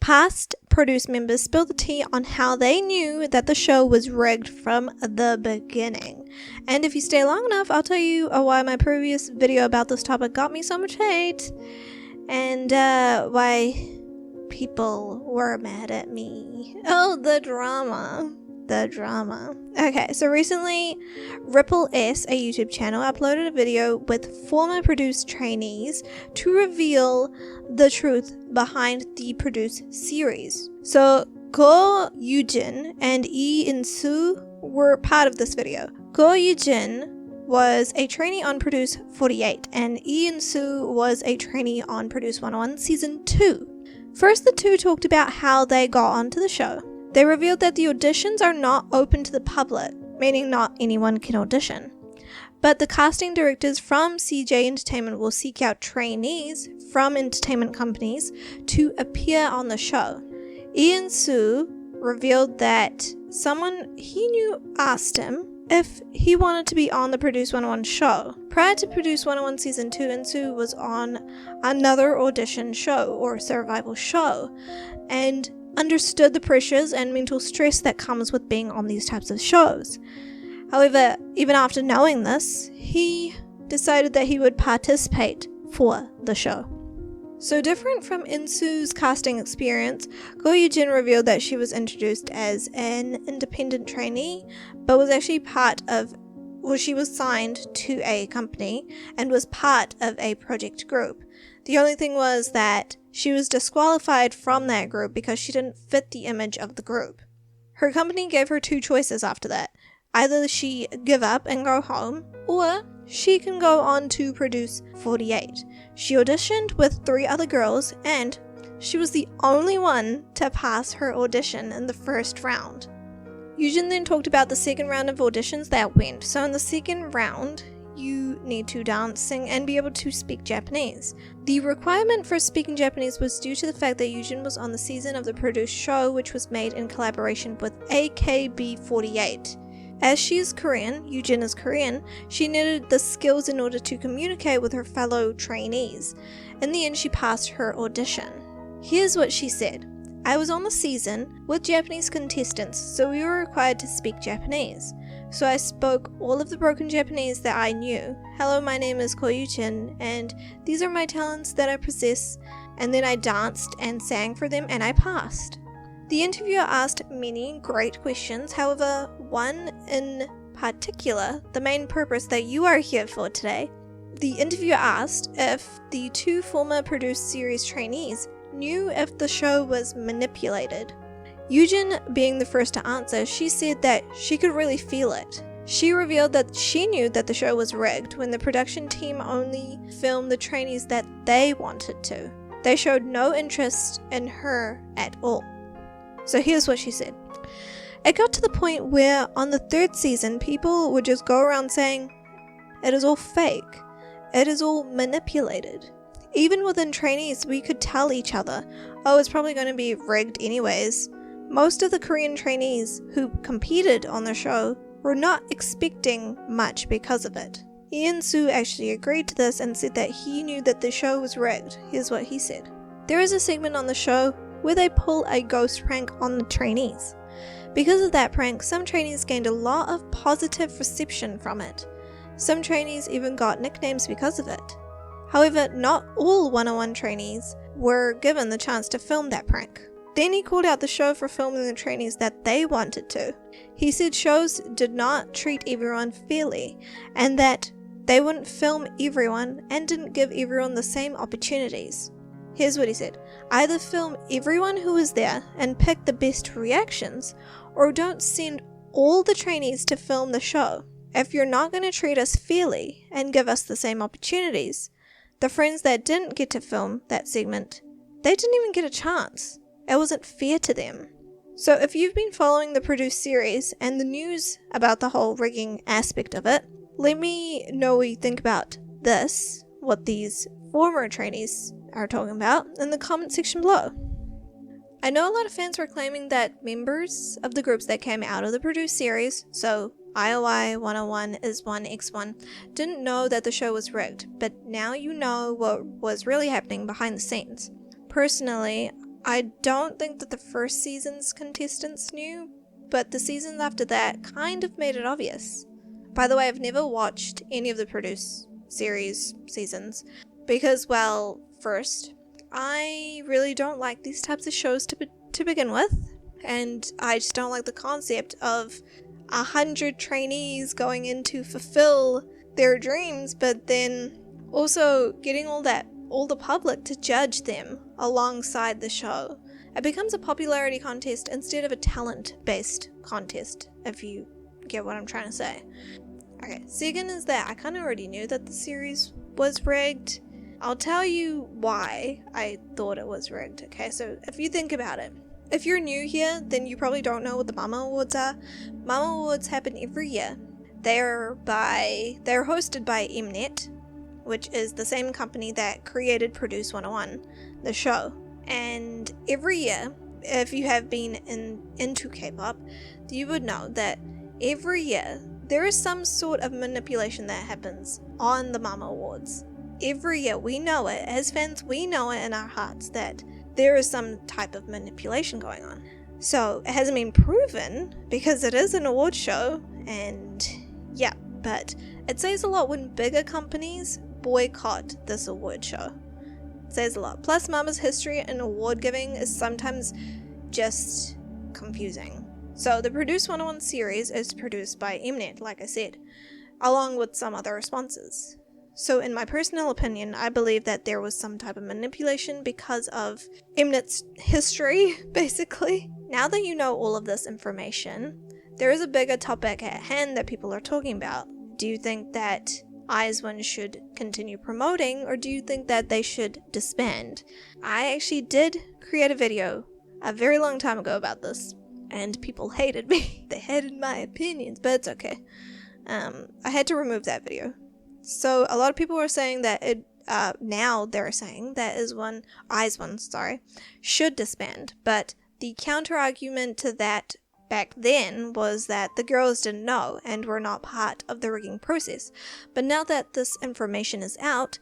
Past Produce members spilled the tea on how they knew that the show was rigged from the beginning. And if you stay long enough, I'll tell you why my previous video about this topic got me so much hate, and why people were mad at me. Oh, the drama. Okay, so recently Ripple S, a YouTube channel, uploaded a video with former Produce trainees to reveal the truth behind the Produce series. So Ko Yujin and Lee In-soo were part of this video. Ko Yujin was a trainee on Produce 48 and Lee In-soo was a trainee on Produce 101 Season 2. First, the two talked about how they got onto the show. They revealed that the auditions are not open to the public, meaning not anyone can audition. But the casting directors from CJ Entertainment will seek out trainees from entertainment companies to appear on the show. Lee In-soo revealed that someone he knew asked him if he wanted to be on the Produce 101 show. Prior to Produce 101 Season 2, In-soo was on another audition show or survival show, and understood the pressures and mental stress that comes with being on these types of shows. However, even after knowing this, he decided that he would participate for the show. So different from In-soo's casting experience, Ko Yujin revealed that she was introduced as an independent trainee, but was actually she was signed to a company and was part of a project group. The only thing was that she was disqualified from that group because she didn't fit the image of the group. Her company gave her two choices after that. Either she give up and go home, or she can go on to Produce 48. She auditioned with 3 other girls, and she was the only one to pass her audition in the first round. Yujin then talked about the second round of auditions that went. So in the second round, you need to dance, sing, and be able to speak Japanese. The requirement for speaking Japanese was due to the fact that Yujin was on the season of the Produce show, which was made in collaboration with AKB48. As she is Korean, Yujin is Korean, she needed the skills in order to communicate with her fellow trainees. In the end, she passed her audition. Here's what she said. I was on the season with Japanese contestants, so we were required to speak Japanese. So I spoke all of the broken Japanese that I knew. Hello, my name is Ko Yujin, and these are my talents that I possess. And then I danced and sang for them, and I passed. The interviewer asked many great questions, however, one in particular, the main purpose that you are here for today. The interviewer asked if the 2 former Produce series trainees knew if the show was manipulated. Yujin being the first to answer, she said that she could really feel it. She revealed that she knew that the show was rigged when the production team only filmed the trainees that they wanted to. They showed no interest in her at all. So here's what she said. It got to the point where on the 3rd season, people would just go around saying, it is all fake. It is all manipulated. Even within trainees, we could tell each other, oh, it's probably going to be rigged anyways. Most of the Korean trainees who competed on the show were not expecting much because of it. Lee In-soo actually agreed to this and said that he knew that the show was rigged. Here's what he said. There is a segment on the show where they pull a ghost prank on the trainees. Because of that prank, some trainees gained a lot of positive reception from it. Some trainees even got nicknames because of it. However, not all 101 trainees were given the chance to film that prank. Then he called out the show for filming the trainees that they wanted to. He said shows did not treat everyone fairly, and that they wouldn't film everyone and didn't give everyone the same opportunities. Here's what he said. Either film everyone who is there and pick the best reactions, or don't send all the trainees to film the show. If you're not going to treat us fairly and give us the same opportunities, the friends that didn't get to film that segment, they didn't even get a chance. It wasn't fair to them. So if you've been following the Produce series and the news about the whole rigging aspect of it, let me know what you think about this, what these former trainees are talking about, in the comment section below. I know a lot of fans were claiming that members of the groups that came out of the Produce series, so IOI 101 is 1x1, didn't know that the show was rigged, but now you know what was really happening behind the scenes. Personally, I don't think that the first season's contestants knew, but the seasons after that kind of made it obvious. By the way, I've never watched any of the Produce series seasons because, well, first, I really don't like these types of shows to begin with, and I just don't like the concept of 100 trainees going in to fulfill their dreams, but then also getting all the public to judge them alongside the show. It becomes a popularity contest instead of a talent-based contest, if you get what I'm trying to say. Okay, second is that I kind of already knew that the series was rigged. I'll tell you why I thought it was rigged, okay? So if you think about it, if you're new here, then you probably don't know what the Mama Awards are. Mama Awards happen every year. They're hosted by Mnet, which is the same company that created Produce 101, the show. And every year, if you have been into K-pop, you would know that every year there is some sort of manipulation that happens on the Mama Awards. Every year, we know it. As fans, we know it in our hearts that there is some type of manipulation going on. So it hasn't been proven because it is an award show, and yeah, but it says a lot when bigger companies boycott this award show. It says a lot. Plus, Mama's history in award giving is sometimes just confusing. So the Produce 101 series is produced by Mnet, like I said, along with some other sponsors. So in my personal opinion, I believe that there was some type of manipulation because of Mnet's history, basically. Now that you know all of this information, there is a bigger topic at hand that people are talking about. Do you think that IZ*ONE should continue promoting, or do you think that they should disband? I actually did create a video a very long time ago about this, and people hated me. They hated my opinions, but it's okay. I had to remove that video. So a lot of people were saying that now they're saying that IZ*ONE, should disband. But the counter argument to that back then was that the girls didn't know and were not part of the rigging process. But now that this information is out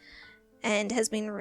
and has been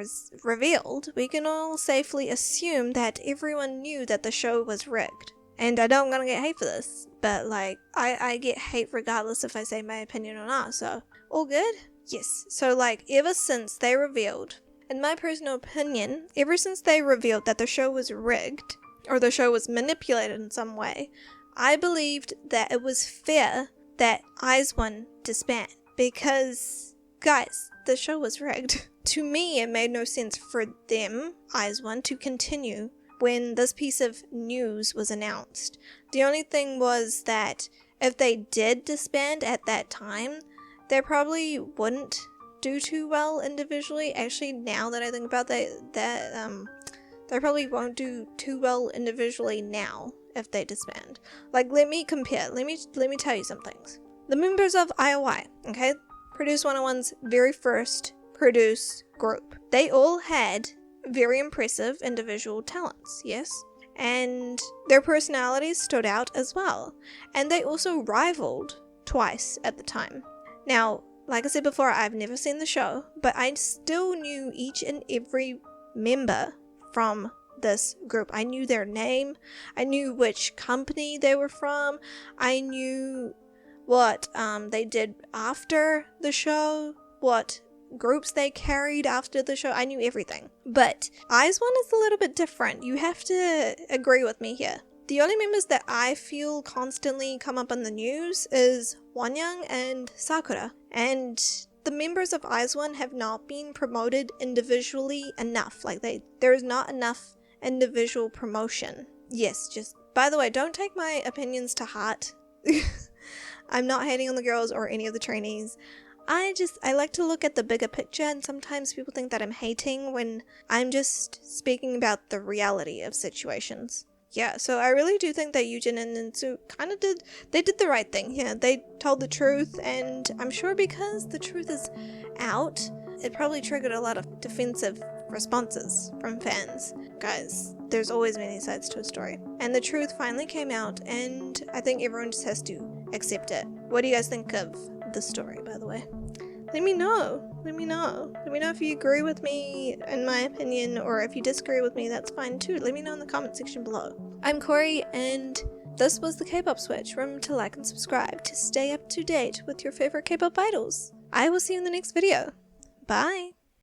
revealed, we can all safely assume that everyone knew that the show was rigged. And I know I'm gonna get hate for this, but like, I get hate regardless if I say my opinion or not, so all good? Yes. So like, ever since they revealed, in my personal opinion, ever since they revealed that the show was rigged, or the show was manipulated in some way, I believed that it was fair that IZ*ONE disband. Because, guys, the show was rigged. To me, it made no sense for them, IZ*ONE, to continue when this piece of news was announced. The only thing was that if they did disband at that time, they probably wouldn't do too well individually. Actually, now that I think about that, they probably won't do too well individually now if they disband. Like, let me compare. Let me tell you some things. The members of IOI, okay, Produce 101's very first Produce group, they all had very impressive individual talents, yes? And their personalities stood out as well. And they also rivaled twice at the time. Now, like I said before, I've never seen the show, but I still knew each and every member from this group. I knew their name, I knew which company they were from, I knew what they did after the show, what groups they carried after the show. I knew everything. But IZ*ONE is a little bit different. You have to agree with me here. The only members that I feel constantly come up in the news is Wonyoung and Sakura. And the members of IZ*ONE have not been promoted individually enough. Like, there is not enough individual promotion. Yes, just, by the way, don't take my opinions to heart. I'm not hating on the girls or any of the trainees. I like to look at the bigger picture, and sometimes people think that I'm hating when I'm just speaking about the reality of situations. Yeah, so I really do think that Yujin and Nintsu kind of did the right thing here. They told the truth, and I'm sure because the truth is out, it probably triggered a lot of defensive responses from fans. Guys, there's always many sides to a story. And the truth finally came out, and I think everyone just has to accept it. What do you guys think of the story, by the way? Let me know. Let me know. Let me know if you agree with me in my opinion, or if you disagree with me, that's fine too. Let me know in the comment section below. I'm Corey, and this was the K-Pop Switch. Remember to like and subscribe to stay up to date with your favorite K-pop idols. I will see you in the next video. Bye!